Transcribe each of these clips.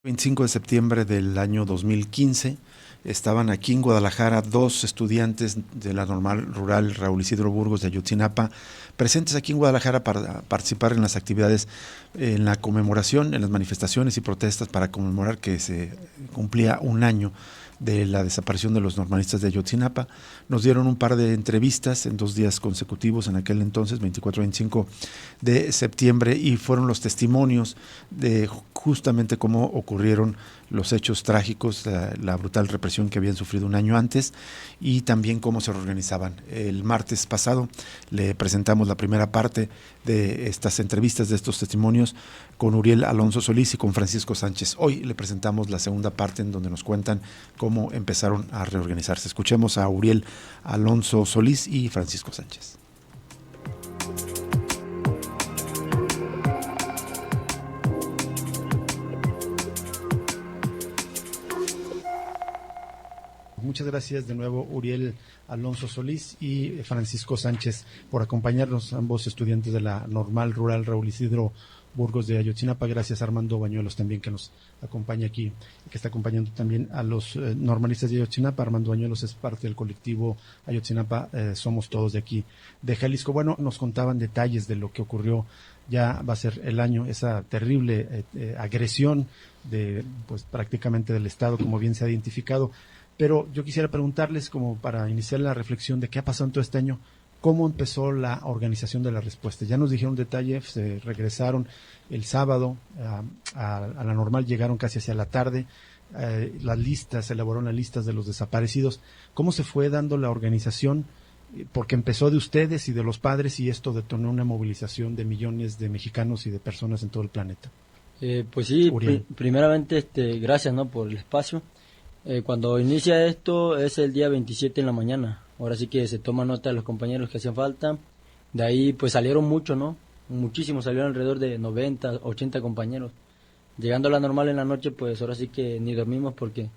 25 de septiembre del año 2015 estaban aquí en Guadalajara dos estudiantes de la Normal Rural Raúl Isidro Burgos de Ayotzinapa, presentes aquí en Guadalajara para participar en las actividades, en la conmemoración, en las manifestaciones y protestas para conmemorar que se cumplía un año de la desaparición de los normalistas de Ayotzinapa. Nos dieron un par de entrevistas en 2 días consecutivos en aquel entonces, 24 y 25 de septiembre, y fueron los testimonios de justamente cómo ocurrieron los hechos trágicos, la brutal represión que habían sufrido un año antes, y también cómo se reorganizaban. El martes pasado le presentamos la primera parte de estas entrevistas, de estos testimonios, con Uriel Alonso Solís y con Francisco Sánchez. Hoy le presentamos la segunda parte en donde nos cuentan cómo empezaron a reorganizarse. Escuchemos a Uriel Alonso Solís y Francisco Sánchez. Muchas gracias de nuevo, Uriel Alonso Solís y Francisco Sánchez, por acompañarnos, ambos estudiantes de la Normal Rural Raúl Isidro Burgos de Ayotzinapa. Gracias a Armando Bañuelos también, que nos acompaña aquí, que está acompañando también a los normalistas de Ayotzinapa. Armando Bañuelos es parte del colectivo Ayotzinapa, somos todos de aquí, de Jalisco. Bueno, nos contaban detalles de lo que ocurrió, ya va a ser el año, esa terrible agresión de, pues prácticamente del Estado, como bien se ha identificado. Pero yo quisiera preguntarles, como para iniciar la reflexión de qué ha pasado en todo este año, ¿cómo empezó la organización de la respuesta? Ya nos dijeron detalles, se regresaron el sábado a la Normal, llegaron casi hacia la tarde, las listas, se elaboraron las listas de los desaparecidos. ¿Cómo se fue dando la organización? Porque empezó de ustedes y de los padres, y esto detonó una movilización de millones de mexicanos y de personas en todo el planeta. Pues sí, Uriel. primeramente gracias, ¿no?, por el espacio. Cuando inicia esto es el día 27 en la mañana. Ahora sí que se toma nota de los compañeros que hacían falta. De ahí pues salieron muchos, ¿no? Muchísimos, salieron alrededor de 90, 80 compañeros. Llegando a la Normal en la noche, pues ahora sí que ni dormimos porque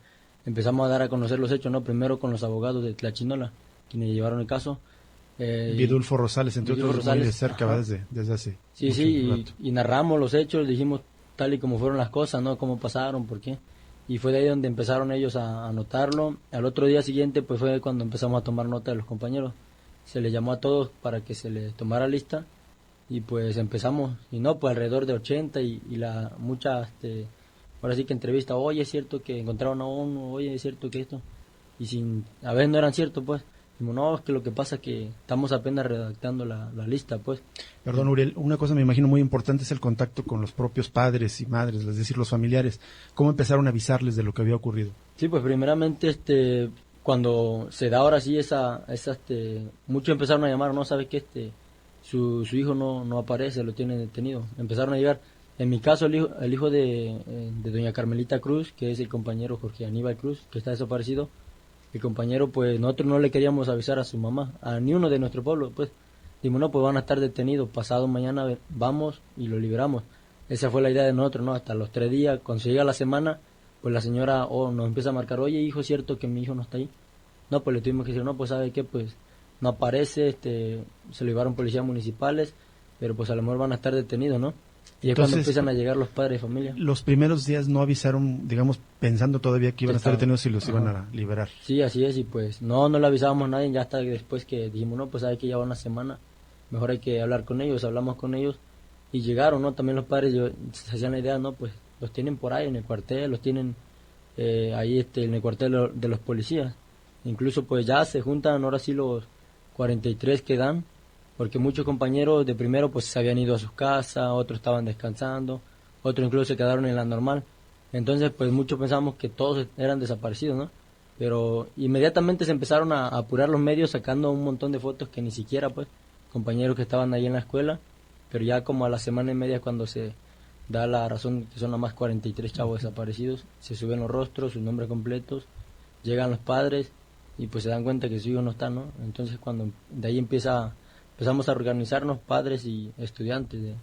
empezamos a dar a conocer los hechos, ¿no? Primero con los abogados de Tlachinola, quienes llevaron el caso. Vidulfo Rosales, entre Vidulfo otros, Rosales, muy de cerca, ajá. va desde hace Sí, mucho sí, rato. y narramos los hechos, dijimos tal y como fueron las cosas, ¿no? Cómo pasaron, por qué. Y fue de ahí donde empezaron ellos a anotarlo. Al otro día siguiente, pues fue cuando empezamos a tomar nota de los compañeros. Se les llamó a todos para que se les tomara lista y pues empezamos. Y no, pues alrededor de 80 y la mucha, ahora sí que entrevista, oye, es cierto que encontraron a uno, oye, es cierto que esto. Y sin, a veces no eran ciertos, pues. Dijimos, no, es que lo que pasa es que estamos apenas redactando la lista, pues. Perdón, Uriel, una cosa me imagino muy importante es el contacto con los propios padres y madres, es decir, los familiares. ¿Cómo empezaron a avisarles de lo que había ocurrido? Sí, pues primeramente, cuando se da ahora sí muchos empezaron a llamar, no sabes que su hijo no aparece, lo tienen detenido. Empezaron a llegar, en mi caso el hijo de doña Carmelita Cruz, que es el compañero Jorge Aníbal Cruz, que está desaparecido. El compañero, pues nosotros no le queríamos avisar a su mamá, a ni uno de nuestro pueblo, pues. Dijimos, no, pues van a estar detenidos, pasado mañana vamos y lo liberamos. Esa fue la idea de nosotros, ¿no? Hasta los 3 días, cuando se llega la semana, pues la señora nos empieza a marcar, oye, hijo, ¿es cierto que mi hijo no está ahí? No, pues le tuvimos que decir, no, pues ¿sabe qué? Pues no aparece, se lo llevaron policías municipales, pero pues a lo mejor van a estar detenidos, ¿no? Y es cuando Entonces, empiezan a llegar los padres de familia. los primeros días no avisaron, digamos, pensando todavía que iban a estar Estaban, detenidos y los iban ajá. a liberar. Sí, así es, y pues no le avisábamos a nadie, ya hasta después que dijimos, no, pues sabe que ya va una semana, mejor hay que hablar con ellos, hablamos con ellos, y llegaron, ¿no? También los padres se hacían la idea, ¿no? Pues los tienen por ahí en el cuartel, los tienen ahí en el cuartel de los policías. Incluso pues ya se juntan ahora sí los 43 que dan, porque muchos compañeros de primero pues se habían ido a sus casas, otros estaban descansando, otros incluso se quedaron en la Normal. Entonces pues muchos pensamos que todos eran desaparecidos, ¿no? Pero inmediatamente se empezaron a apurar los medios sacando un montón de fotos que ni siquiera pues compañeros que estaban ahí en la escuela, pero ya como a la semana y media cuando se da la razón que son nada más 43 chavos desaparecidos, se suben los rostros, sus nombres completos, llegan los padres y pues se dan cuenta que su hijo no está, ¿no? Entonces cuando de ahí empezamos a organizarnos padres y estudiantes de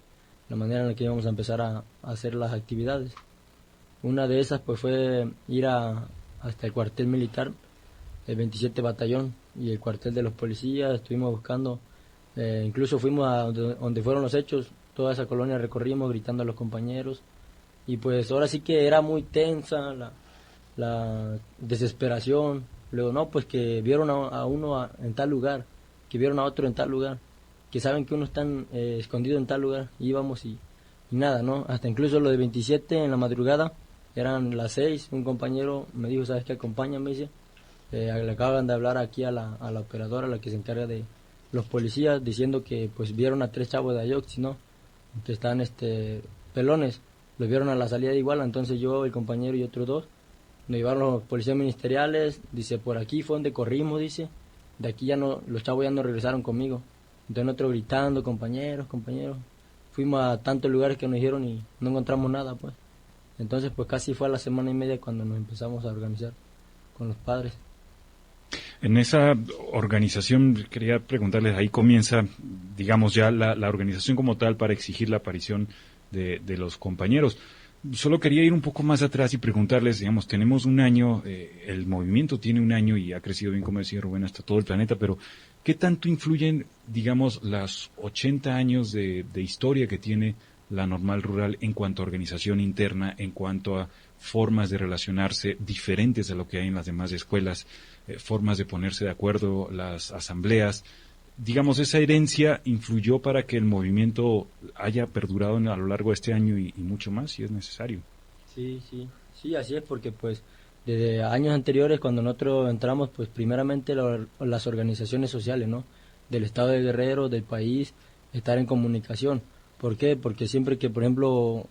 la manera en la que íbamos a empezar a hacer las actividades. Una de esas pues fue ir hasta el cuartel militar, el 27 Batallón y el cuartel de los policías, estuvimos buscando, incluso fuimos a donde fueron los hechos, toda esa colonia recorrimos gritando a los compañeros, Y pues ahora sí que era muy tensa la desesperación. Luego, no, pues que vieron a uno en tal lugar, que vieron a otro en tal lugar, que saben que uno está escondido en tal lugar. Íbamos y nada, ¿no? Hasta incluso lo de 27 en la madrugada, eran las 6, un compañero me dijo, ¿sabes qué? Acompáñame, dice. Le acaban de hablar aquí a la operadora, la que se encarga de los policías, diciendo que pues vieron a 3 chavos de Ayoxi, ¿no? Que están pelones, los vieron a la salida de Iguala. Entonces yo, el compañero y otros dos nos llevaron los policías ministeriales. Dice, por aquí fue donde corrimos, dice, de aquí ya no, los chavos ya no regresaron conmigo. Entonces nosotros gritando, compañeros, compañeros, fuimos a tantos lugares que nos dijeron y no encontramos nada, pues. Entonces pues casi fue a la semana y media cuando nos empezamos a organizar con los padres. En esa organización, quería preguntarles, ahí comienza, digamos, ya la organización como tal para exigir la aparición de los compañeros. Solo quería ir un poco más atrás y preguntarles, digamos, tenemos un año, el movimiento tiene un año y ha crecido bien, como decía Rubén, hasta todo el planeta, pero ¿qué tanto influyen, digamos, los 80 años de historia que tiene la Normal Rural en cuanto a organización interna, en cuanto a formas de relacionarse diferentes a lo que hay en las demás escuelas, formas de ponerse de acuerdo, las asambleas? Digamos, esa herencia influyó para que el movimiento haya perdurado a lo largo de este año y mucho más, si es necesario. Sí, sí, sí, así es, porque pues desde años anteriores, cuando nosotros entramos, pues primeramente las organizaciones sociales, ¿no? Del estado de Guerrero, del país, estar en comunicación. ¿Por qué? Porque siempre que, por ejemplo,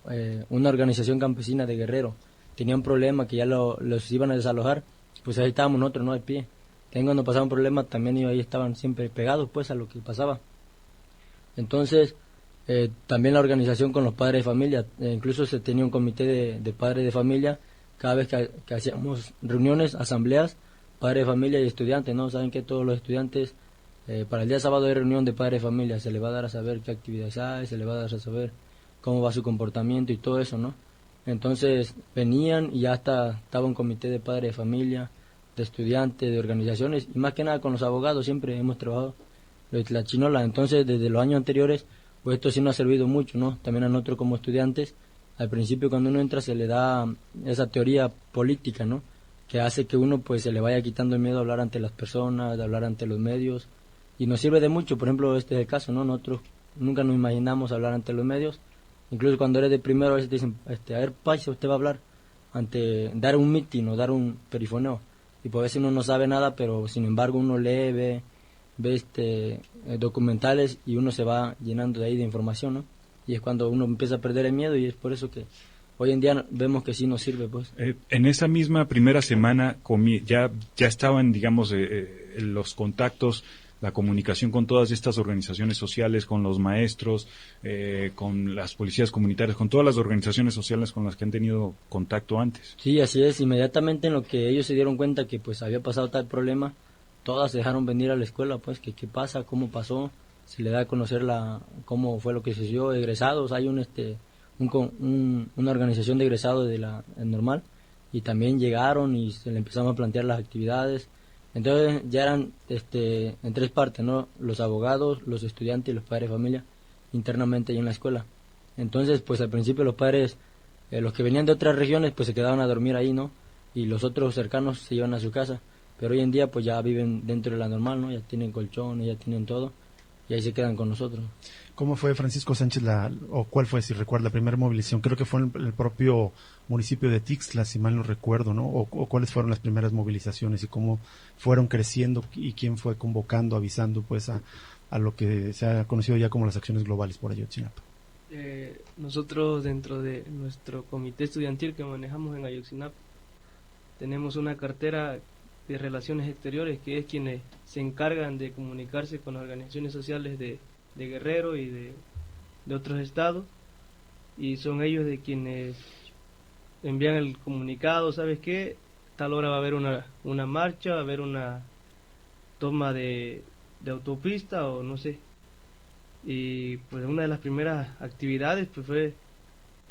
una organización campesina de Guerrero tenía un problema que ya los iban a desalojar, pues ahí estábamos nosotros, ¿no? De pie. También cuando pasaba un problema, también ellos ahí estaban siempre pegados, pues, a lo que pasaba. Entonces, también la organización con los padres de familia, incluso se tenía un comité de padres de familia, cada vez que hacíamos reuniones, asambleas, padres de familia y estudiantes, ¿no? Saben que todos los estudiantes, para el día sábado hay reunión de padres de familia, se les va a dar a saber qué actividades hay, se les va a dar a saber cómo va su comportamiento y todo eso, ¿no? Entonces venían y ya estaba un comité de padres de familia, de estudiantes, de organizaciones, y más que nada con los abogados siempre hemos trabajado la chinola. Entonces, desde los años anteriores, pues esto sí nos ha servido mucho, ¿no? También a nosotros como estudiantes, al principio cuando uno entra se le da esa teoría política, ¿no? Que hace que uno pues se le vaya quitando el miedo a hablar ante las personas, de hablar ante los medios, y nos sirve de mucho. Por ejemplo, este es el caso, ¿no? Nosotros nunca nos imaginamos hablar ante los medios, incluso cuando eres de primero a veces te dicen, a ver, Paisa, usted va a hablar ante, dar un mitin o dar un perifoneo, y pues a veces uno no sabe nada, pero sin embargo uno lee, ve documentales y uno se va llenando de ahí de información, ¿no? Y es cuando uno empieza a perder el miedo, y es por eso que hoy en día vemos que sí nos sirve, pues. En esa misma primera semana ya estaban, digamos, los contactos, la comunicación con todas estas organizaciones sociales, con los maestros, con las policías comunitarias, con todas las organizaciones sociales con las que han tenido contacto antes. Sí, así es. Inmediatamente en lo que ellos se dieron cuenta que pues había pasado tal problema, todas se dejaron venir a la escuela, pues, que qué pasa, cómo pasó, se le da a conocer cómo fue lo que sucedió. Egresados, hay una organización de egresados de la normal, y también llegaron y se le empezamos a plantear las actividades. Entonces ya eran en 3 partes, ¿no? Los abogados, los estudiantes y los padres de familia internamente ahí en la escuela. Entonces, pues al principio los padres, los que venían de otras regiones, pues se quedaban a dormir ahí, ¿no? Y los otros cercanos se iban a su casa. Pero hoy en día pues ya viven dentro de la normal, ¿no? Ya tienen colchones, ya tienen todo, y ahí se quedan con nosotros. ¿Cómo fue, Francisco Sánchez, o cuál fue, si recuerda, la primera movilización? Creo que fue en el propio municipio de Tixla, si mal no recuerdo, ¿no? O cuáles fueron las primeras movilizaciones y cómo fueron creciendo y quién fue convocando, avisando, pues, a lo que se ha conocido ya como las acciones globales por Ayotzinapa. Nosotros, dentro de nuestro comité estudiantil que manejamos en Ayotzinapa, tenemos una cartera de Relaciones Exteriores, que es quienes se encargan de comunicarse con las organizaciones sociales de Guerrero y de otros estados, y son ellos de quienes envían el comunicado. ¿Sabes qué? Tal hora va a haber una marcha, va a haber una toma de autopista o no sé. Y pues una de las primeras actividades pues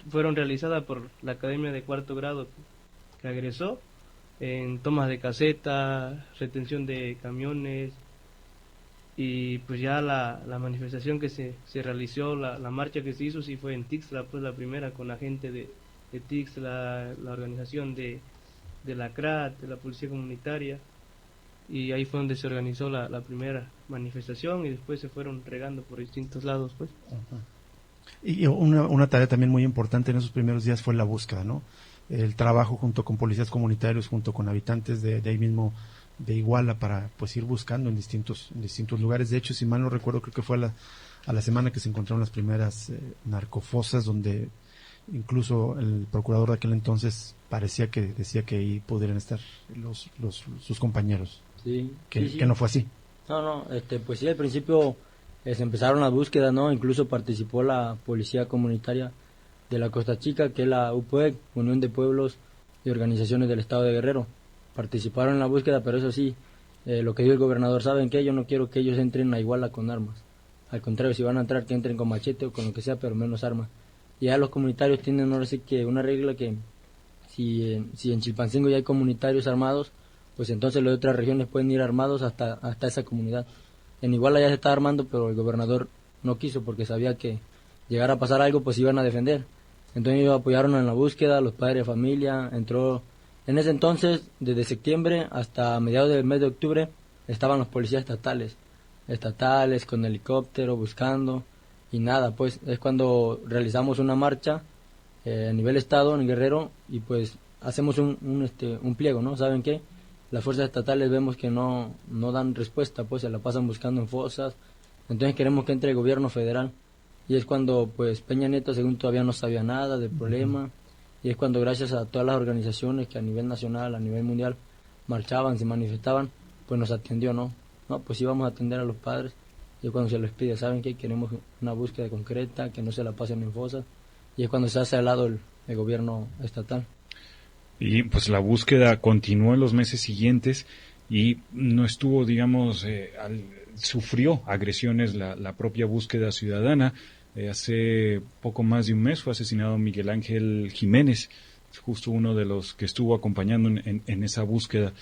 fueron realizadas por la Academia de Cuarto Grado que agresó, en tomas de caseta, retención de camiones, y pues ya la manifestación que se realizó, la marcha que se hizo, sí fue en Tixla, pues la primera, con la gente ETICS, la organización de la CRAT, de la Policía Comunitaria, y ahí fue donde se organizó la primera manifestación y después se fueron regando por distintos lados, pues. Y una tarea también muy importante en esos primeros días fue la búsqueda, ¿no? El trabajo junto con policías comunitarios, junto con habitantes de ahí mismo de Iguala, para pues ir buscando en distintos lugares. De hecho, si mal no recuerdo, creo que fue a la semana que se encontraron las primeras narcofosas, donde incluso el procurador de aquel entonces parecía que decía que ahí pudieran estar sus compañeros. Sí, que no fue así. No, pues sí, al principio se empezaron las búsquedas, ¿no? Incluso participó la Policía Comunitaria de la Costa Chica, que es la UPUEC, Unión de Pueblos y Organizaciones del Estado de Guerrero. Participaron en la búsqueda, pero eso sí, lo que dijo el gobernador, ¿saben qué? Yo no quiero que ellos entren a Iguala con armas. Al contrario, si van a entrar, que entren con machete o con lo que sea, pero menos armas. Y ya los comunitarios tienen ahora sí que una regla que si en Chilpancingo ya hay comunitarios armados, pues entonces los de otras regiones pueden ir armados hasta esa comunidad. En Iguala ya se está armando, pero el gobernador no quiso porque sabía que llegara a pasar algo, pues iban a defender. Entonces ellos apoyaron en la búsqueda, los padres de familia, entró. En ese entonces, desde septiembre hasta mediados del mes de octubre, estaban los policías estatales con helicóptero buscando, y nada, pues es cuando realizamos una marcha a nivel estado en Guerrero, y pues hacemos un pliego, ¿no? ¿Saben qué? Las fuerzas estatales vemos que no dan respuesta, pues se la pasan buscando en fosas, entonces queremos que entre el gobierno federal, y es cuando pues Peña Nieto, según todavía no sabía nada del problema, y es cuando gracias a todas las organizaciones que a nivel nacional, a nivel mundial, marchaban, se manifestaban, pues nos atendió, ¿no? No, pues íbamos a atender a los padres, y es cuando se les pide, ¿saben qué? Queremos una búsqueda concreta, que no se la pasen en fosas, y es cuando se hace al lado el gobierno estatal. Y pues la búsqueda continuó en los meses siguientes y no estuvo, digamos, sufrió agresiones la propia búsqueda ciudadana. Hace poco más de un mes fue asesinado Miguel Ángel Jiménez, justo uno de los que estuvo acompañando en esa búsqueda.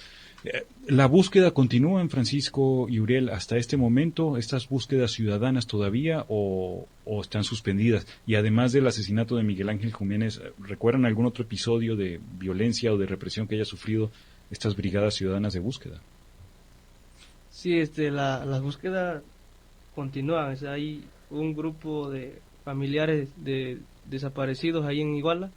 ¿La búsqueda continúa en Francisco y Uriel hasta este momento? ¿Estas búsquedas ciudadanas todavía o están suspendidas? Y además del asesinato de Miguel Ángel Jiménez, ¿recuerdan algún otro episodio de violencia o de represión que haya sufrido estas brigadas ciudadanas de búsqueda? Sí, las búsquedas continúan. O sea, hay un grupo de familiares de desaparecidos ahí en Iguala,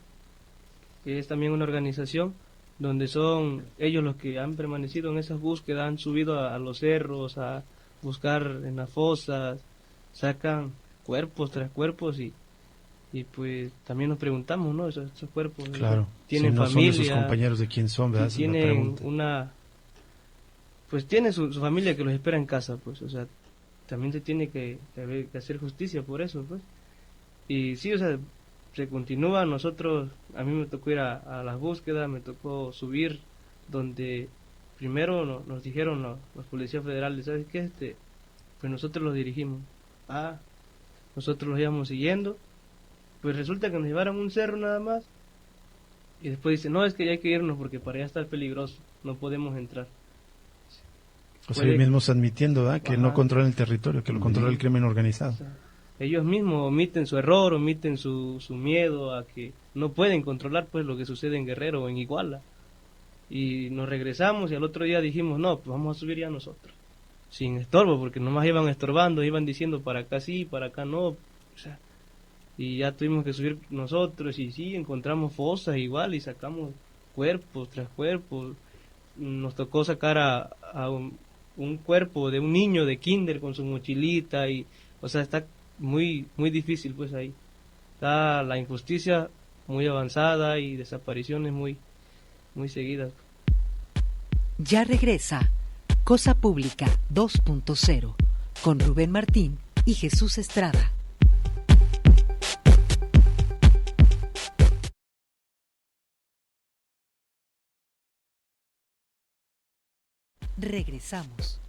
que es también una organización donde son ellos los que han permanecido en esas búsquedas, han subido a los cerros a buscar en las fosas, sacan cuerpos tras cuerpos y pues también nos preguntamos, ¿no? Esos cuerpos, claro, tienen si no familia, son de sus compañeros, ¿de quién son? ¿Verdad? Tienen pues tienen su familia que los espera en casa, pues, o sea, también se tiene que hacer justicia por eso, pues. Y sí, o sea, se continúa. A mí me tocó ir a las búsquedas, me tocó subir donde primero nos dijeron los policías federales, ¿sabes qué? Pues nosotros los dirigimos. Nosotros los íbamos siguiendo, pues resulta que nos llevaron un cerro nada más, y después dicen, no, es que ya hay que irnos porque para allá está peligroso, no podemos entrar. O sea, ellos mismos admitiendo, ¿verdad? Que no controlan el territorio, que lo controla el crimen organizado. O sea, ellos mismos omiten su error, omiten su miedo a que no pueden controlar pues lo que sucede en Guerrero o en Iguala. Y nos regresamos y al otro día dijimos, no, pues vamos a subir ya nosotros, sin estorbo, porque nomás iban estorbando, iban diciendo para acá sí, para acá no, o sea, y ya tuvimos que subir nosotros y sí, encontramos fosas igual y sacamos cuerpos tras cuerpos. Nos tocó sacar a un cuerpo de un niño de kinder con su mochilita y, o sea, está muy difícil pues ahí. Está la injusticia muy avanzada y desapariciones muy seguidas. Ya regresa Cosa Pública 2.0 con Rubén Martín y Jesús Estrada. Regresamos.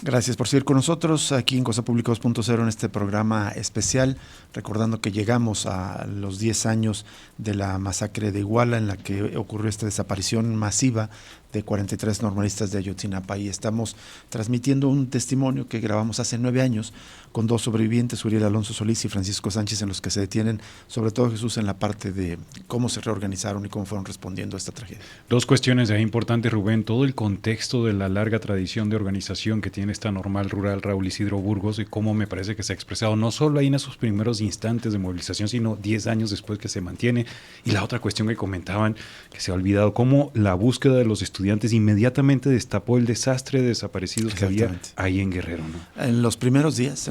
Gracias por seguir con nosotros aquí en Cosa Pública 2.0 en este programa especial, recordando que llegamos a los 10 años de la masacre de Iguala, en la que ocurrió esta desaparición masiva de 43 normalistas de Ayotzinapa, y estamos transmitiendo un testimonio que grabamos hace 9 años con 2 sobrevivientes, Uriel Alonso Solís y Francisco Sánchez, en los que se detienen, sobre todo Jesús, en la parte de cómo se reorganizaron y cómo fueron respondiendo a esta tragedia. 2 cuestiones ahí importantes, Rubén. Todo el contexto de la larga tradición de organización que tiene esta Normal Rural Raúl Isidro Burgos, y cómo me parece que se ha expresado no solo ahí en esos primeros instantes de movilización, sino 10 años después, que se mantiene. Y la otra cuestión que comentaban, que se ha olvidado, cómo la búsqueda de los estudiantes inmediatamente destapó el desastre de desaparecidos que había ahí en Guerrero, ¿no? En los primeros días,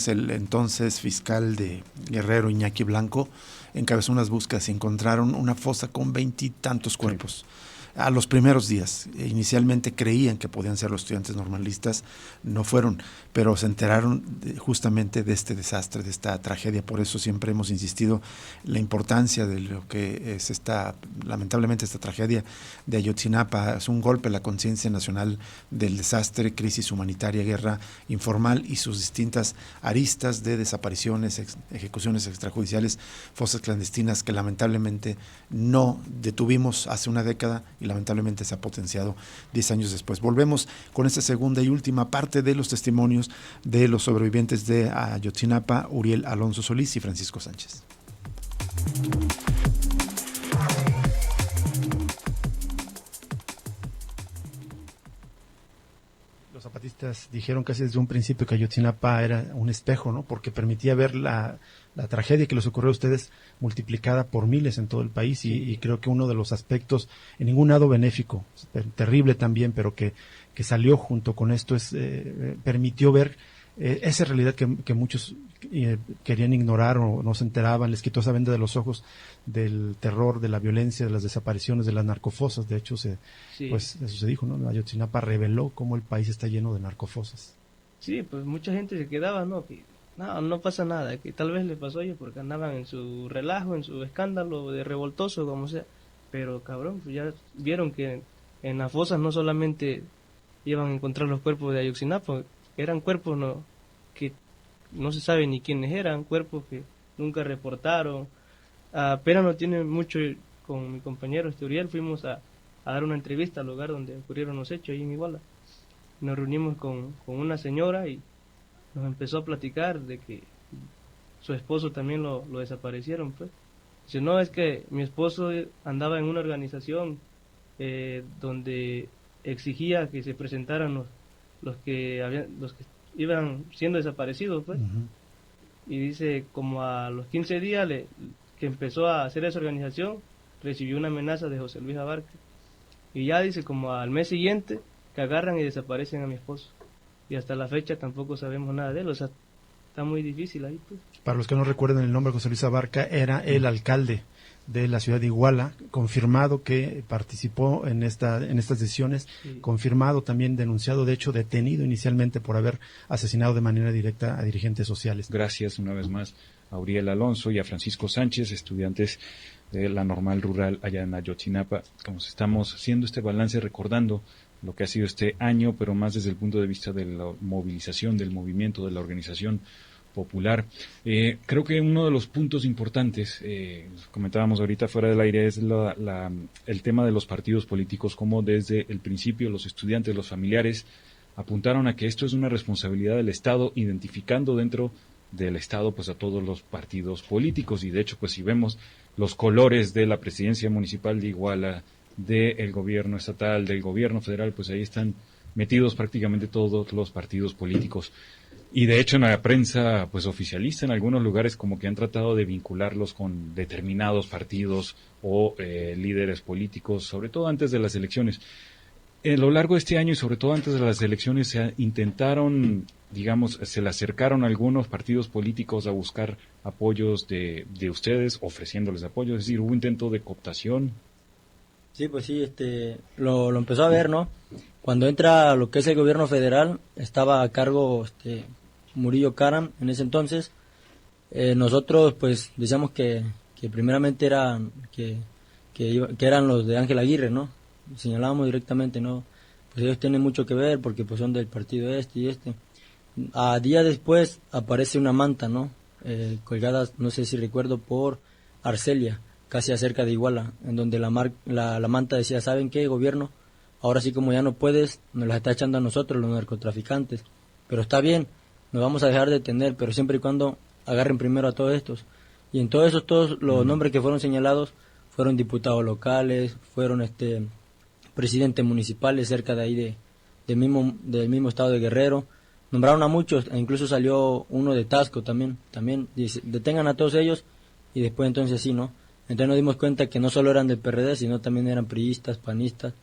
el entonces fiscal de Guerrero, Iñaki Blanco, encabezó unas búsquedas y encontraron una fosa con 20 y tantos cuerpos. Sí. A los primeros días, inicialmente creían que podían ser los estudiantes normalistas, no fueron, pero se enteraron justamente de este desastre, de esta tragedia. Por eso siempre hemos insistido la importancia de lo que es lamentablemente esta tragedia de Ayotzinapa. Es un golpe a la conciencia nacional del desastre, crisis humanitaria, guerra informal y sus distintas aristas de desapariciones, ejecuciones extrajudiciales, fosas clandestinas que lamentablemente no detuvimos hace una década y lamentablemente se ha potenciado 10 años después. Volvemos con esta segunda y última parte de los testimonios de los sobrevivientes de Ayotzinapa, Uriel Alonso Solís y Francisco Sánchez. Los zapatistas dijeron casi desde un principio que Ayotzinapa era un espejo, ¿no? Porque permitía ver la tragedia que les ocurrió a ustedes multiplicada por miles en todo el país, y creo que uno de los aspectos, en ningún lado benéfico, terrible también, pero que salió junto con esto, permitió ver esa realidad que muchos querían ignorar o no se enteraban. Les quitó esa venda de los ojos del terror, de la violencia, de las desapariciones, de las narcofosas. De hecho, pues eso se dijo, ¿no? Ayotzinapa reveló cómo el país está lleno de narcofosas. Sí, pues mucha gente se quedaba, ¿no? Que no pasa nada, que tal vez le pasó a ellos porque andaban en su relajo, en su escándalo de revoltoso, como sea. Pero cabrón, pues ya vieron que en las fosas no solamente iban a encontrar los cuerpos de Ayotzinapa, eran cuerpos que no se sabe ni quiénes eran, cuerpos que nunca reportaron. Apenas no tiene mucho, con mi compañero Uriel fuimos a dar una entrevista al lugar donde ocurrieron los hechos, ahí en Iguala. Nos reunimos con una señora y nos empezó a platicar de que su esposo también lo desaparecieron, pues. Dice, no, es que mi esposo andaba en una organización donde exigía que se presentaran los que iban siendo desaparecidos, pues. Uh-huh. Y dice, como a los 15 días que empezó a hacer esa organización, recibió una amenaza de José Luis Abarca. Y ya dice, como al mes siguiente, que agarran y desaparecen a mi esposo. Y hasta la fecha tampoco sabemos nada de él, o sea, está muy difícil ahí, pues. Para los que no recuerdan el nombre, José Luis Abarca era el alcalde de la ciudad de Iguala, confirmado que participó en estas decisiones, sí. Confirmado también, denunciado, de hecho detenido inicialmente por haber asesinado de manera directa a dirigentes sociales. Gracias una vez más a Uriel Alonso y a Francisco Sánchez, estudiantes de la Normal Rural allá en Ayotzinapa. Como estamos haciendo este balance, recordando lo que ha sido este año, pero más desde el punto de vista de la movilización, del movimiento, de la organización popular. Creo que uno de los puntos importantes, comentábamos ahorita fuera del aire, es el tema de los partidos políticos, como desde el principio los estudiantes, los familiares, apuntaron a que esto es una responsabilidad del Estado, identificando dentro del Estado pues a todos los partidos políticos, y de hecho pues si vemos los colores de la presidencia municipal de Iguala, del gobierno estatal, del gobierno federal, pues ahí están metidos prácticamente todos los partidos políticos. Y de hecho en la prensa pues oficialista en algunos lugares como que han tratado de vincularlos con determinados partidos o líderes políticos, sobre todo antes de las elecciones. A lo largo de este año y sobre todo antes de las elecciones se intentaron, digamos, se le acercaron a algunos partidos políticos a buscar apoyos de ustedes, ofreciéndoles apoyo, es decir, hubo intento de cooptación. Sí, pues sí, lo empezó a ver, ¿no? Cuando entra lo que es el gobierno federal, estaba a cargo Murillo Karam en ese entonces. Nosotros pues decíamos que primeramente eran que eran los de Ángel Aguirre, ¿no? Señalábamos directamente, ¿no? Pues ellos tienen mucho que ver porque pues son del partido este y este. A día después aparece una manta, ¿no? Colgada, no sé si recuerdo, por Arcelia, casi acerca de Iguala, en donde la manta decía, ¿saben qué, gobierno? ahora sí como ya no puedes, nos las está echando a nosotros los narcotraficantes. Pero está bien, nos vamos a dejar de detener, pero siempre y cuando agarren primero a todos estos. Y en todos esos, todos los nombres que fueron señalados fueron diputados locales, fueron presidentes municipales cerca de ahí del mismo estado de Guerrero. Nombraron a muchos, e incluso salió uno de Tasco también dice, detengan a todos ellos, y después entonces sí, ¿no? Entonces nos dimos cuenta que no solo eran del PRD, sino también eran priistas, panistas,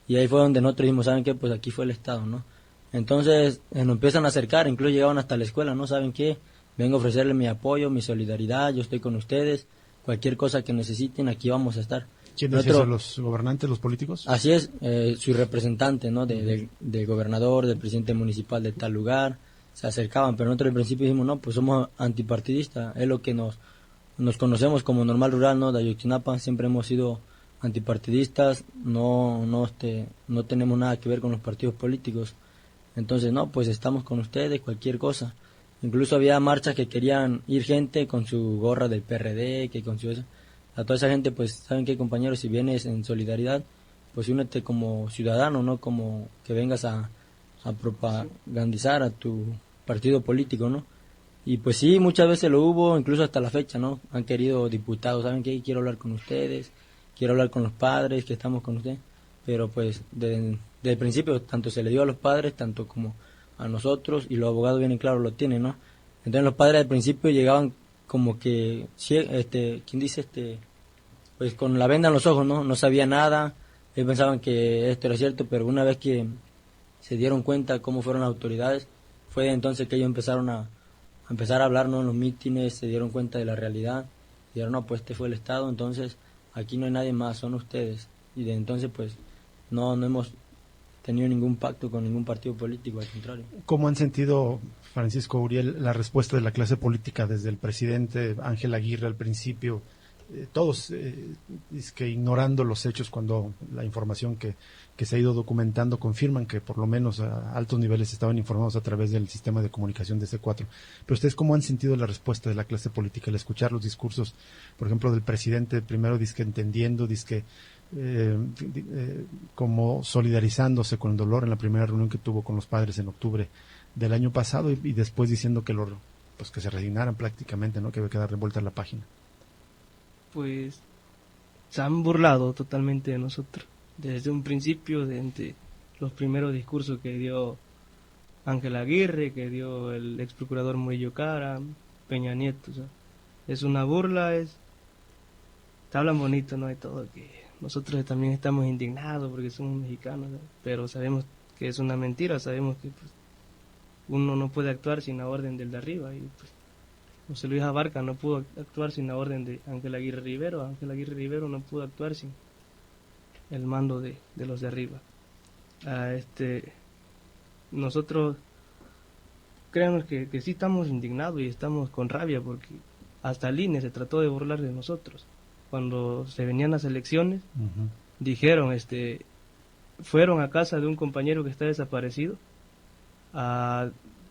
y ahí fue donde nosotros dijimos, ¿saben qué? Pues aquí fue el Estado, ¿no? Entonces nos empiezan a acercar, incluso llegaban hasta la escuela, ¿no? ¿Saben qué? Vengo a ofrecerles mi apoyo, mi solidaridad, yo estoy con ustedes, cualquier cosa que necesiten, aquí vamos a estar. ¿Quiénes son los gobernantes, los políticos? Así es, su representante, ¿no? Del gobernador, del presidente municipal de tal lugar, se acercaban, pero nosotros al principio dijimos, no, pues somos antipartidistas, es lo que nos conocemos como Normal Rural, ¿no? De Ayotzinapa, siempre hemos sido antipartidistas, no tenemos nada que ver con los partidos políticos. Entonces, no, pues estamos con ustedes, cualquier cosa. Incluso había marchas que querían ir gente con su gorra del PRD, que con su eso. A toda esa gente, pues, ¿saben qué, compañeros? Si vienes en solidaridad, pues únete como ciudadano, no como que vengas a propagandizar a tu partido político, ¿no? Y pues sí, muchas veces lo hubo, incluso hasta la fecha, ¿no? Han querido diputados, ¿saben qué? Quiero hablar con ustedes, quiero hablar con los padres, que estamos con ustedes. Pero pues, desde el principio, tanto se le dio a los padres, tanto como a nosotros, y los abogados bien claro lo tienen, ¿no? Entonces los padres al principio llegaban como que, ¿quién dice pues con la venda en los ojos, ¿no? No sabía nada, ellos pensaban que esto era cierto, pero una vez que se dieron cuenta cómo fueron las autoridades, fue entonces que ellos empezaron a empezar a hablar, ¿no? En los mítines, se dieron cuenta de la realidad, dijeron, no, pues este fue el Estado, entonces aquí no hay nadie más, son ustedes. Y de entonces, pues, no hemos tenido ningún pacto con ningún partido político, al contrario. ¿Cómo han sentido, Francisco Uriel, la respuesta de la clase política desde el presidente Ángel Aguirre al principio? Todos es que ignorando los hechos, cuando la información que se ha ido documentando confirman que por lo menos a altos niveles estaban informados a través del sistema de comunicación de C4. Pero ustedes, ¿cómo han sentido la respuesta de la clase política al escuchar los discursos, por ejemplo, del presidente, primero dizque entendiendo, dizque como solidarizándose con el dolor en la primera reunión que tuvo con los padres en octubre del año pasado, y después diciendo que pues que se resignaran prácticamente, ¿no? Que había que dar vuelta a la página? Pues se han burlado totalmente de nosotros desde un principio, desde los primeros discursos que dio Ángel Aguirre, que dio el ex procurador Murillo Cara, Peña Nieto. O sea, es una burla, te hablan bonito, ¿no? Y todo, que nosotros también estamos indignados porque somos mexicanos, ¿no? Pero sabemos que es una mentira, sabemos que pues, uno no puede actuar sin la orden del de arriba, y pues José Luis Abarca no pudo actuar sin la orden de Ángel Aguirre Rivero, Ángel Aguirre Rivero no pudo actuar sin el mando de los de arriba. Nosotros, créanos que sí estamos indignados y estamos con rabia, porque hasta el INE se trató de burlar de nosotros. Cuando se venían las elecciones, dijeron, fueron a casa de un compañero que está desaparecido,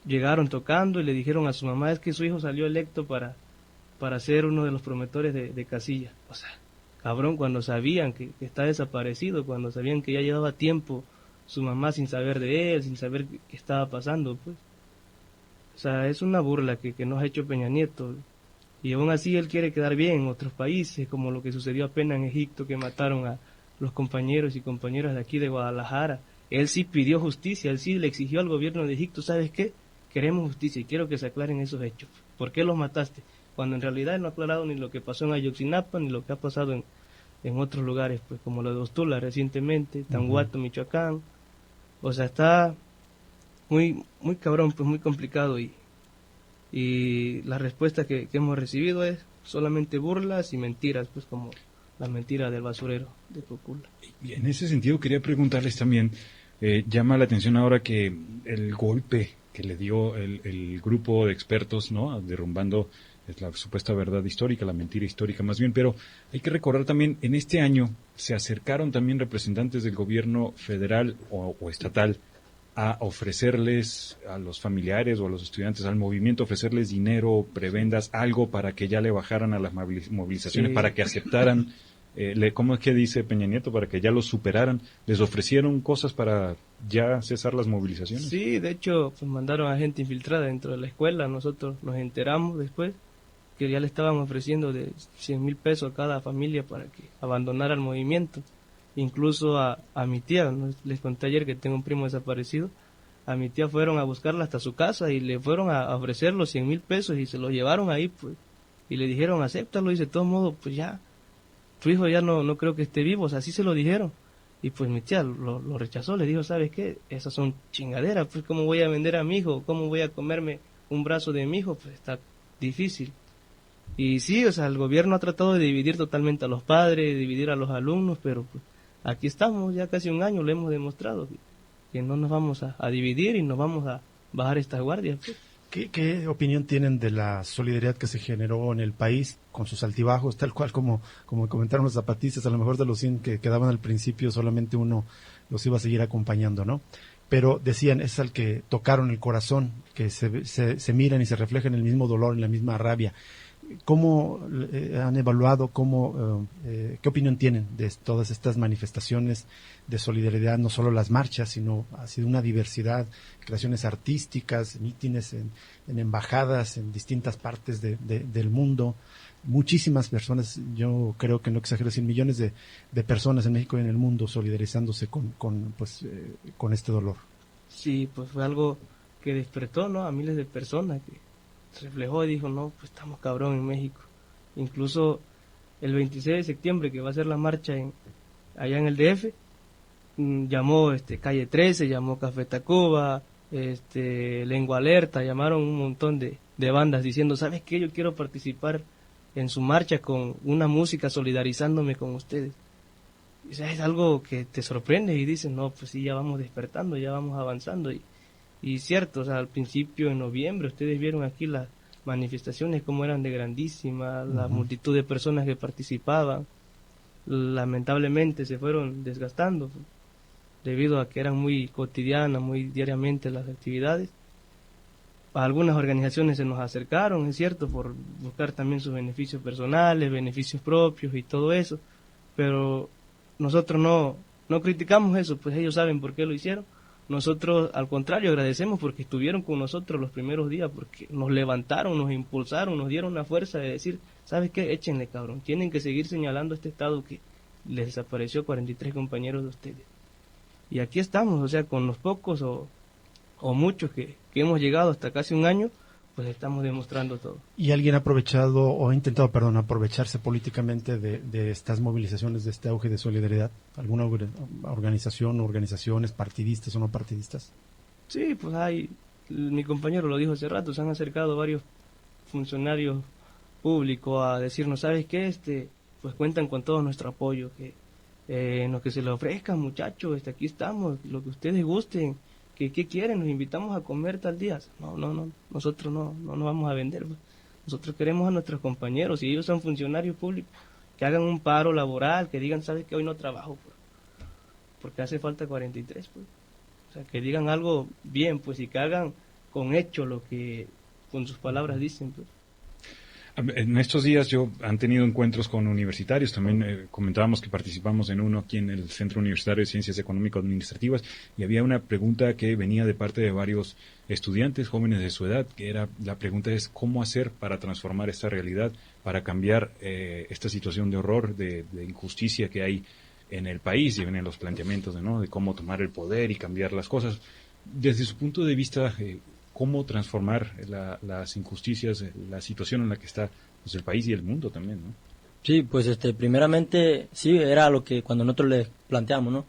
llegaron tocando y le dijeron a su mamá, es que su hijo salió electo para ser uno de los promotores de Casilla. O sea, cabrón, cuando sabían que está desaparecido, cuando sabían que ya llevaba tiempo su mamá sin saber de él, sin saber qué estaba pasando, pues. O sea, es una burla que nos ha hecho Peña Nieto. Y aún así él quiere quedar bien en otros países, como lo que sucedió apenas en Egipto, que mataron a los compañeros y compañeras de aquí de Guadalajara. Él sí pidió justicia, él sí le exigió al gobierno de Egipto, ¿sabes qué? Queremos justicia y quiero que se aclaren esos hechos. ¿Por qué los mataste? Cuando en realidad él no ha aclarado ni lo que pasó en Ayotzinapa, ni lo que ha pasado en otros lugares, pues como lo de Ostula recientemente, Tanguato, Michoacán. O sea, está muy cabrón, pues muy complicado, y la respuesta que hemos recibido es solamente burlas y mentiras, pues como la mentira del basurero de Cocula. Y en ese sentido quería preguntarles también, llama la atención ahora que el golpe que le dio el grupo de expertos, ¿no? Derrumbando la supuesta verdad histórica, la mentira histórica más bien, pero hay que recordar también, en este año se acercaron también representantes del gobierno federal o estatal a ofrecerles a los familiares o a los estudiantes, al movimiento, ofrecerles dinero, prebendas, algo para que ya le bajaran a las movilizaciones, sí, para que aceptaran ¿cómo es que dice Peña Nieto? Para que ya los superaran, ¿les ofrecieron cosas para ya cesar las movilizaciones? Sí, de hecho, pues mandaron a gente infiltrada dentro de la escuela. Nosotros nos enteramos después que ya le estaban ofreciendo de 100,000 pesos a cada familia para que abandonara el movimiento. Incluso a mi tía, ¿no? Les conté ayer que tengo un primo desaparecido. A mi tía fueron a buscarla hasta su casa y le fueron a ofrecer los 100,000 pesos y se los llevaron ahí, pues. Y le dijeron, acéptalo, y de todos modos, pues ya, tu hijo ya no creo que esté vivo, o sea, así se lo dijeron. Y pues mi tía lo rechazó, le dijo, ¿sabes qué? Esas son chingaderas, pues ¿cómo voy a vender a mi hijo? ¿Cómo voy a comerme un brazo de mi hijo? Pues está difícil. Y sí, o sea, el gobierno ha tratado de dividir totalmente a los padres, dividir a los alumnos, pero pues aquí estamos, ya casi un año lo hemos demostrado, que no nos vamos a dividir y nos vamos a bajar estas guardias, pues. ¿Qué opinión tienen de la solidaridad que se generó en el país con sus altibajos, tal cual como comentaron los zapatistas? A lo mejor de los 100 que quedaban al principio solamente uno los iba a seguir acompañando, ¿no? Pero decían, es al que tocaron el corazón, que se miran y se reflejan en el mismo dolor, en la misma rabia. ¿Cómo han evaluado, qué opinión tienen de todas estas manifestaciones de solidaridad? No solo las marchas, sino ha sido una diversidad, creaciones artísticas, mítines en embajadas en distintas partes del mundo. Muchísimas personas, yo creo que no exagero, 100 millones de personas en México y en el mundo solidarizándose con este dolor. Sí, pues fue algo que despertó, ¿no?, a miles de personas, que reflejó y dijo, no, pues estamos cabrón en México. Incluso el 26 de septiembre, que va a ser la marcha allá en el DF, llamó Calle 13, llamó Café Tacuba, Lengua Alerta, llamaron un montón de bandas diciendo, ¿sabes qué? Yo quiero participar en su marcha con una música, solidarizándome con ustedes. O sea, es algo que te sorprende y dices, no, pues sí, ya vamos despertando, ya vamos avanzando. Y cierto, o sea, al principio, en noviembre, ustedes vieron aquí las manifestaciones como eran de grandísimas, la multitud de personas que participaban, lamentablemente se fueron desgastando debido a que eran muy cotidianas, muy diariamente las actividades. Algunas organizaciones se nos acercaron, es cierto, por buscar también sus beneficios personales, beneficios propios y todo eso, pero nosotros no criticamos eso, pues ellos saben por qué lo hicieron. Nosotros, al contrario, agradecemos porque estuvieron con nosotros los primeros días, porque nos levantaron, nos impulsaron, nos dieron la fuerza de decir, ¿sabes qué? Échenle, cabrón. Tienen que seguir señalando a este Estado que les desapareció 43 compañeros de ustedes. Y aquí estamos, o sea, con los pocos o muchos que hemos llegado hasta casi un año, pues estamos demostrando todo. ¿Y alguien ha aprovechado o ha intentado, aprovecharse políticamente de estas movilizaciones, de este auge de solidaridad? ¿Alguna organización o organizaciones partidistas o no partidistas? Sí, pues mi compañero lo dijo hace rato, se han acercado varios funcionarios públicos a decirnos, ¿sabes qué? Pues cuentan con todo nuestro apoyo, que lo que se les ofrezca, muchachos, aquí estamos, lo que ustedes gusten. ¿Qué quieren? Nos invitamos a comer tal día. No, nosotros no nos vamos a vender. Pues. Nosotros queremos a nuestros compañeros, si ellos son funcionarios públicos, que hagan un paro laboral, que digan, ¿sabes qué? Hoy no trabajo, pues, porque hace falta 43, pues. O sea, que digan algo bien, pues, y que hagan con hecho lo que con sus palabras dicen, pues. En estos días han tenido encuentros con universitarios, también comentábamos que participamos en uno aquí en el Centro Universitario de Ciencias Económico-Administrativas y había una pregunta que venía de parte de varios estudiantes jóvenes de su edad, que la pregunta es ¿cómo hacer para transformar esta realidad, para cambiar esta situación de horror, de injusticia que hay en el país? Y vienen los planteamientos de cómo tomar el poder y cambiar las cosas. Desde su punto de vista, cómo transformar las injusticias, la situación en la que está pues, el país y el mundo también, ¿no? Sí, pues primeramente, sí, era lo que cuando nosotros les planteamos, ¿no?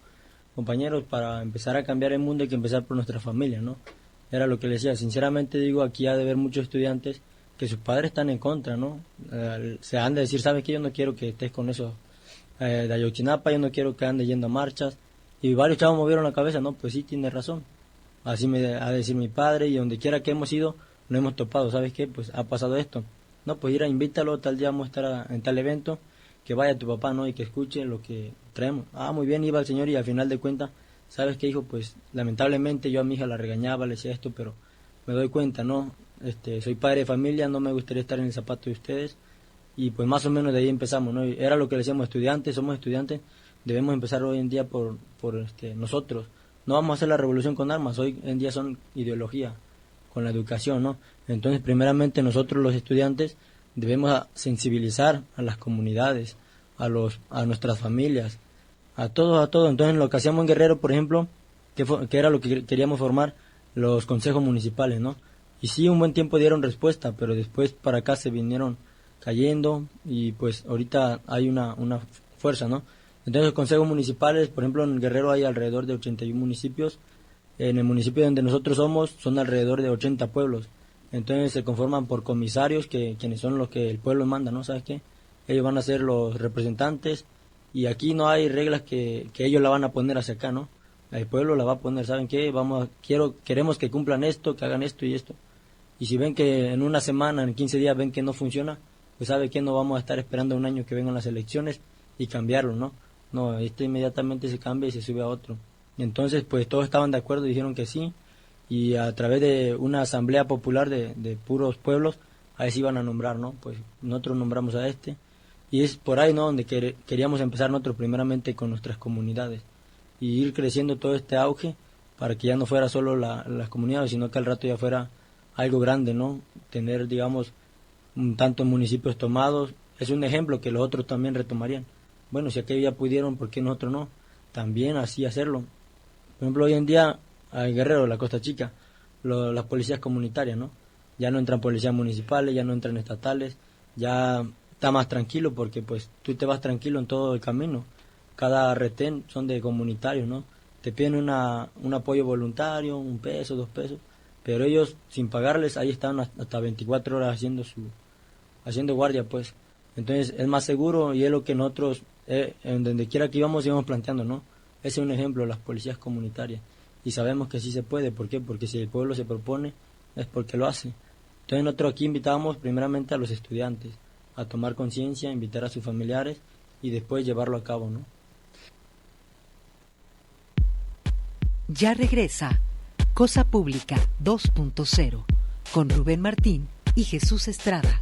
Compañeros, para empezar a cambiar el mundo hay que empezar por nuestra familia, ¿no? Era lo que les decía, sinceramente digo, aquí ha de haber muchos estudiantes que sus padres están en contra, ¿no? Se han de decir, ¿sabes qué? Yo no quiero que estés con esos de Ayotzinapa, yo no quiero que andes yendo a marchas. Y varios chavos movieron la cabeza, ¿no? Pues sí, tiene razón. Así me ha de decir mi padre, y donde quiera que hemos ido, nos hemos topado, ¿sabes qué? Pues ha pasado esto. No, pues invítalo, tal día vamos a estar en tal evento, que vaya tu papá, ¿no? Y que escuche lo que traemos. Muy bien, iba el señor y al final de cuentas, ¿sabes qué, hijo? Pues lamentablemente yo a mi hija la regañaba, le decía esto, pero me doy cuenta, ¿no? Soy padre de familia, no me gustaría estar en el zapato de ustedes y pues más o menos de ahí empezamos, ¿no? Y era lo que le decíamos, estudiantes, somos estudiantes, debemos empezar hoy en día por nosotros. No vamos a hacer la revolución con armas, hoy en día son ideología, con la educación, ¿no? Entonces, primeramente nosotros los estudiantes debemos sensibilizar a las comunidades, a nuestras familias, a todos. Entonces, lo que hacíamos en Guerrero, por ejemplo, que era lo que queríamos formar, los consejos municipales, ¿no? Y sí, un buen tiempo dieron respuesta, pero después para acá se vinieron cayendo y pues ahorita hay una fuerza, ¿no? Entonces, los consejos municipales, por ejemplo, en Guerrero hay alrededor de 81 municipios. En el municipio donde nosotros somos son alrededor de 80 pueblos. Entonces se conforman por comisarios, quienes son los que el pueblo manda, ¿no? ¿Sabes qué? Ellos van a ser los representantes y aquí no hay reglas que ellos la van a poner hacia acá, ¿no? El pueblo la va a poner, ¿saben qué? Queremos que cumplan esto, que hagan esto y esto. Y si ven que en una semana, en 15 días ven que no funciona, pues ¿sabe qué? No vamos a estar esperando un año que vengan las elecciones y cambiarlo, ¿no? No, inmediatamente se cambia y se sube a otro. Entonces, pues todos estaban de acuerdo y dijeron que sí, y a través de una asamblea popular de puros pueblos, ahí se iban a nombrar, ¿no? Pues nosotros nombramos a este, y es por ahí, ¿no?, donde queríamos empezar nosotros primeramente con nuestras comunidades, y ir creciendo todo este auge, para que ya no fuera solo las comunidades, sino que al rato ya fuera algo grande, ¿no? Tener, digamos, tantos municipios tomados, es un ejemplo que los otros también retomarían. Bueno, si aquellos ya pudieron, ¿por qué nosotros no? También así hacerlo. Por ejemplo, hoy en día, en Guerrero, la Costa Chica, las policías comunitarias, ¿no? Ya no entran policías municipales, ya no entran estatales, ya está más tranquilo porque pues tú te vas tranquilo en todo el camino. Cada retén son de comunitarios, ¿no? Te piden un apoyo voluntario, 1 peso, 2 pesos, pero ellos sin pagarles ahí están hasta 24 horas haciendo guardia, pues. Entonces es más seguro y es lo que nosotros, en donde quiera que íbamos planteando, ¿no? Ese es un ejemplo, las policías comunitarias. Y sabemos que sí se puede. ¿Por qué? Porque si el pueblo se propone, es porque lo hace. Entonces nosotros aquí invitábamos primeramente a los estudiantes a tomar conciencia, invitar a sus familiares y después llevarlo a cabo, ¿no? Ya regresa Cosa Pública 2.0 con Rubén Martín y Jesús Estrada.